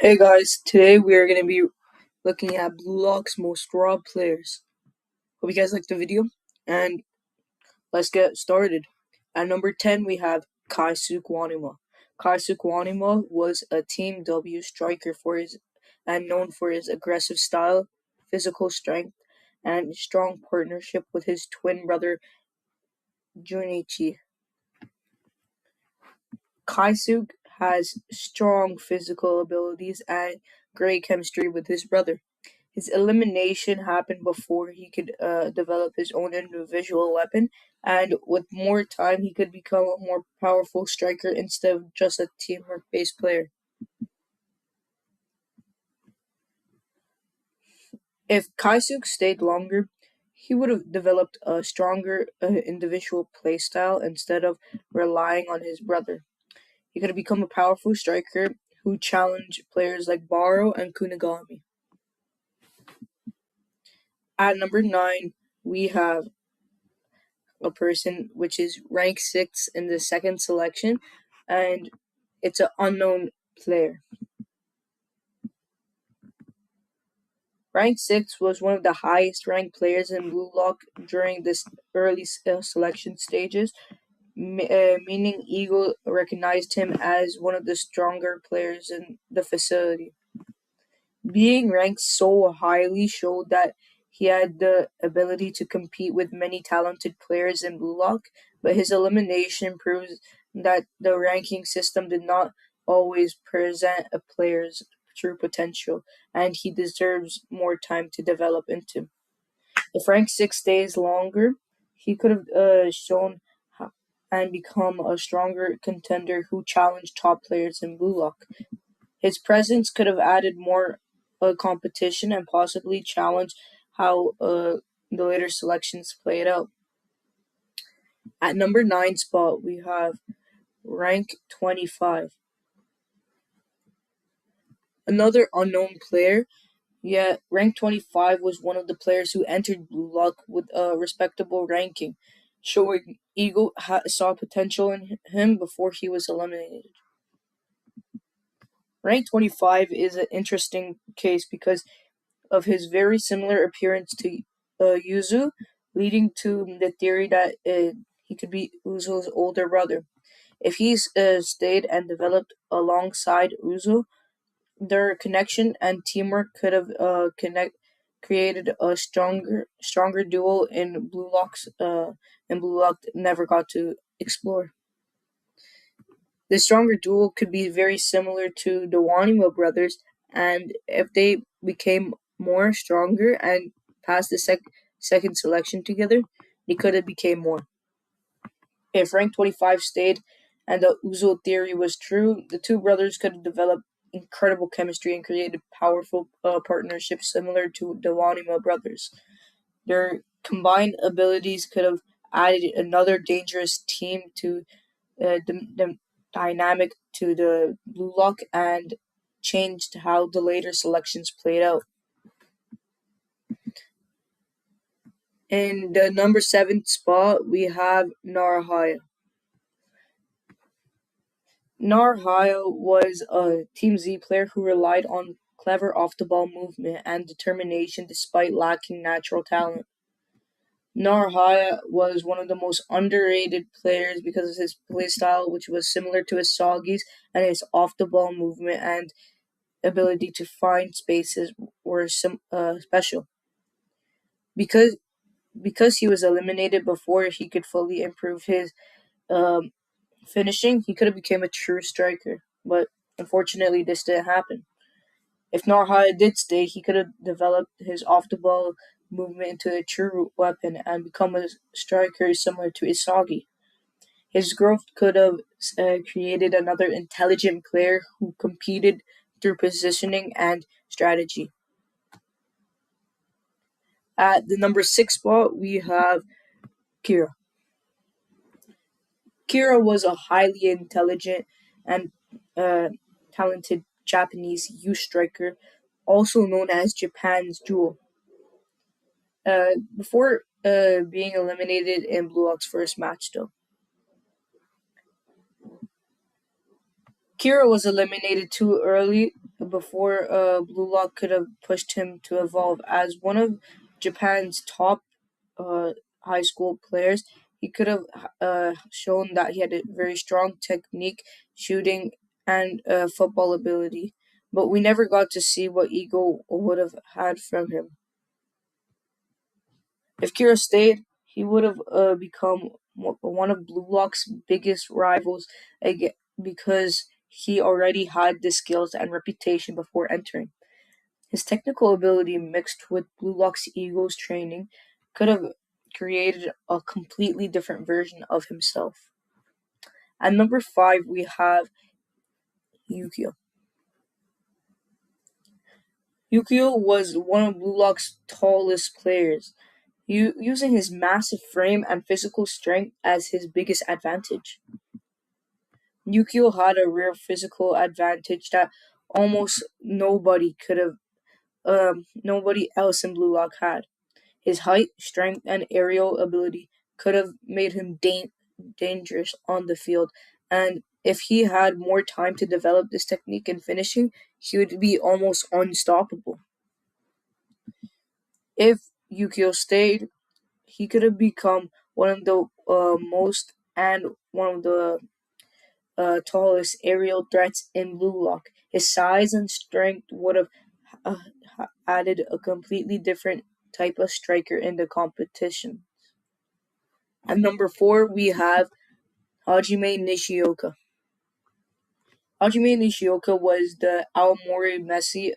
Hey guys, today we are going to be looking at Blue Lock's most raw players. Hope you guys liked the video, and let's get started. At number 10, we have Kaisuke Wanima. Kaisuke Wanima was a Team W striker and known for his aggressive style, physical strength, and strong partnership with his twin brother Junichi. Kaisuke has strong physical abilities and great chemistry with his brother. His elimination happened before he could develop his own individual weapon, and with more time, he could become a more powerful striker instead of just a teamwork-based player. If Kaisuke stayed longer, he would have developed a stronger individual playstyle instead of relying on his brother. He could have become a powerful striker who challenged players like Baro and Kunigami. At number 9, we have a person which is rank 6 in the second selection, and it's an unknown player. Rank 6 was one of the highest ranked players in Blue Lock during this early selection stages, meaning Eagle recognized him as one of the stronger players in the facility. Being ranked so highly showed that he had the ability to compete with many talented players in Blue Lock, but his elimination proves that the ranking system did not always present a player's true potential, and he deserves more time to develop into. If rank 6 stays longer, he could have shown and become a stronger contender who challenged top players in Blue Lock. His presence could have added more competition and possibly challenged how the later selections played out. At number 9 spot, we have rank 25. Another unknown player, yet rank 25 was one of the players who entered Blue Lock with a respectable ranking, showing Eagle saw potential in him before he was eliminated. Rank 25 is an interesting case because of his very similar appearance to Yuzu, leading to the theory that he could be Uzu's older brother. If he's stayed and developed alongside Uzu, their connection and teamwork could have created a stronger duo in Blue Lock's and Blue Lock never got to explore. The stronger duo could be very similar to the Wanima brothers, and if they became more stronger and passed the second selection together, they could have became more. If rank 25 stayed and the Uzo theory was true, the two brothers could have developed incredible chemistry and created powerful partnerships similar to the Wanima brothers. Their combined abilities could have added another dangerous team to the dynamic to the Blue Lock and changed how the later selections played out. In the number 7 spot, we have Narahaya. Narahaya was a Team Z player who relied on clever off-the-ball movement and determination despite lacking natural talent. Narahaya was one of the most underrated players because of his playstyle, which was similar to Isagi's, and his off-the-ball movement and ability to find spaces were special. Because he was eliminated before he could fully improve his finishing, he could have become a true striker. But unfortunately, this didn't happen. If Narahaya did stay, he could have developed his off-the-ball movement into a true weapon and become a striker similar to Isagi. His growth could have created another intelligent player who competed through positioning and strategy. At the number 6 spot, we have Kira. Kira was a highly intelligent and talented Japanese youth striker, also known as Japan's Jewel. Before being eliminated in Blue Lock's first match, though. Kira was eliminated too early before Blue Lock could have pushed him to evolve as one of Japan's top uh, high school players. He could have shown that he had a very strong technique, shooting, and football ability. But we never got to see what Ego would have had from him. If Kira stayed, he would have become one of Blue Lock's biggest rivals because he already had the skills and reputation before entering. His technical ability mixed with Blue Lock's Ego's training could have created a completely different version of himself. At number 5, we have Yukio. Yukio was one of Blue Lock's tallest players, using his massive frame and physical strength as his biggest advantage. Yukio had a rare physical advantage that almost nobody else in Blue Lock had. His height, strength, and aerial ability could have made him dangerous on the field, and if he had more time to develop this technique in finishing, he would be almost unstoppable. If Yukio stayed, he could have become one of the most and one of the tallest aerial threats in Blue Lock. His size and strength would have uh, added a completely different type of striker in the competition. At number 4, we have Hajime Nishioka. Hajime Nishioka was the Aomori Messi,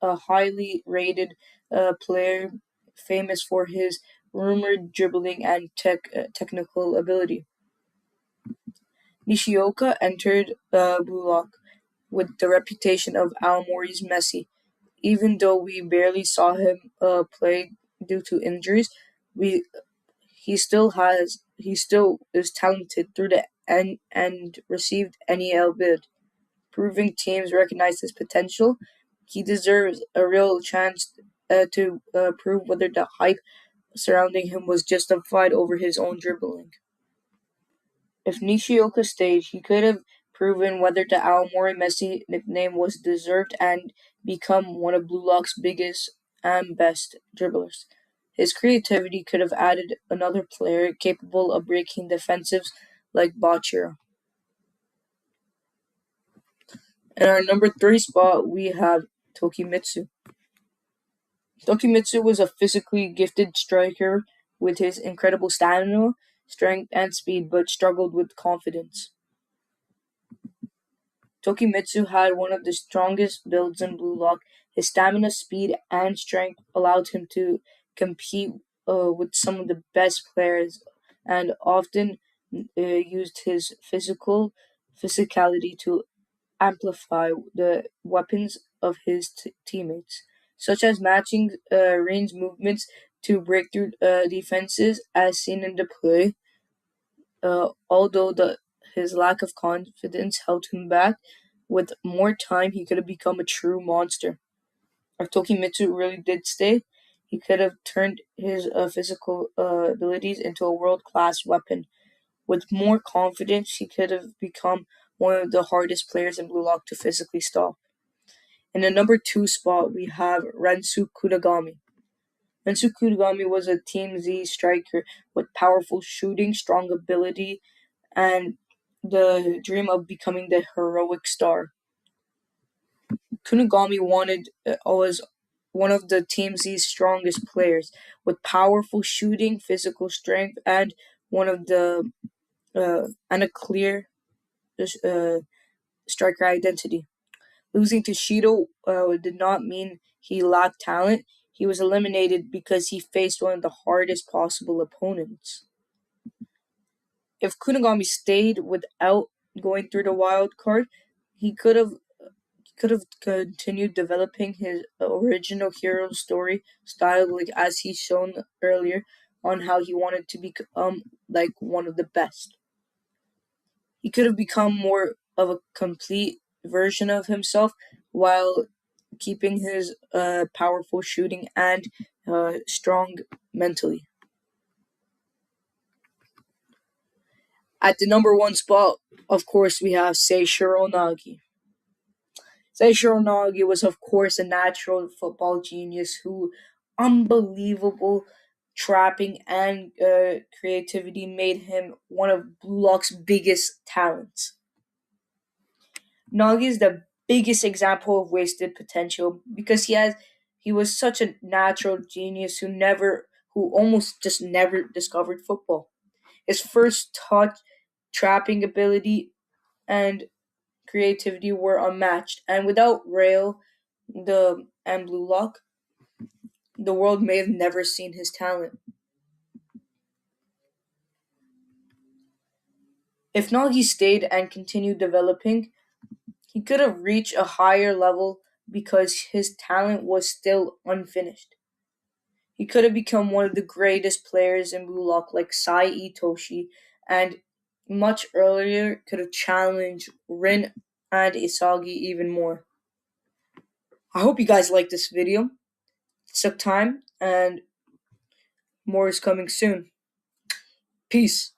a highly rated player famous for his rumored dribbling and technical ability. Nishioka entered Blue Lock with the reputation of Aomori's Messi. Even though we barely saw him play due to injuries, we he still is talented through the end and received NEL bid, proving teams recognize his potential. He deserves a real chance to prove whether the hype surrounding him was justified over his own dribbling. If Nishioka stayed, he could have proven whether the Aomori Messi nickname was deserved and become one of Blue Lock's biggest and best dribblers. His creativity could have added another player capable of breaking defensives like Bachira. In our number 3 spot, we have Tokimitsu. Tokimitsu was a physically gifted striker with his incredible stamina, strength, and speed, but struggled with confidence. Tokimitsu had one of the strongest builds in Blue Lock. His stamina, speed, and strength allowed him to compete with some of the best players, and often used his physicality to amplify the weapons of his teammates, such as matching range movements to break through defenses, as seen in the play. Although his lack of confidence held him back, with more time he could have become a true monster. If Tokimitsu really did stay, he could have turned his physical abilities into a world class weapon. With more confidence, he could have become one of the hardest players in Blue Lock to physically stop. In the number 2 spot, we have Rensu Kunigami. Rensu Kunigami was a Team Z striker with powerful shooting, strong ability, and the dream of becoming the heroic star. Kunigami was one of the Team Z's strongest players, with powerful shooting, physical strength, and one of the and a clear uh, striker identity. Losing to Shido did not mean he lacked talent. He was eliminated because he faced one of the hardest possible opponents. If Kunigami stayed without going through the wild card, he could have continued developing his original hero story style, like as he's shown earlier, on how he wanted to become like one of the best. He could have become more of a complete version of himself while keeping his powerful shooting and strong mentally. At the number 1 spot, of course, we have Seishiro Nagi. Seishiro Nagi was, of course, a natural football genius who unbelievable trapping and creativity made him one of Blue Lock's biggest talents. Nagi is the biggest example of wasted potential because he was such a natural genius who almost just never discovered football. His first touch trapping ability and creativity were unmatched, and without Rail the and Blue Lock, the world may have never seen his talent. If Nagi stayed and continued developing, he could have reached a higher level because his talent was still unfinished. He could have become one of the greatest players in Blue Lock like Sai Itoshi, and much earlier could have challenged Rin and Isagi even more. I hope you guys like this video. It took time and more is coming soon. Peace.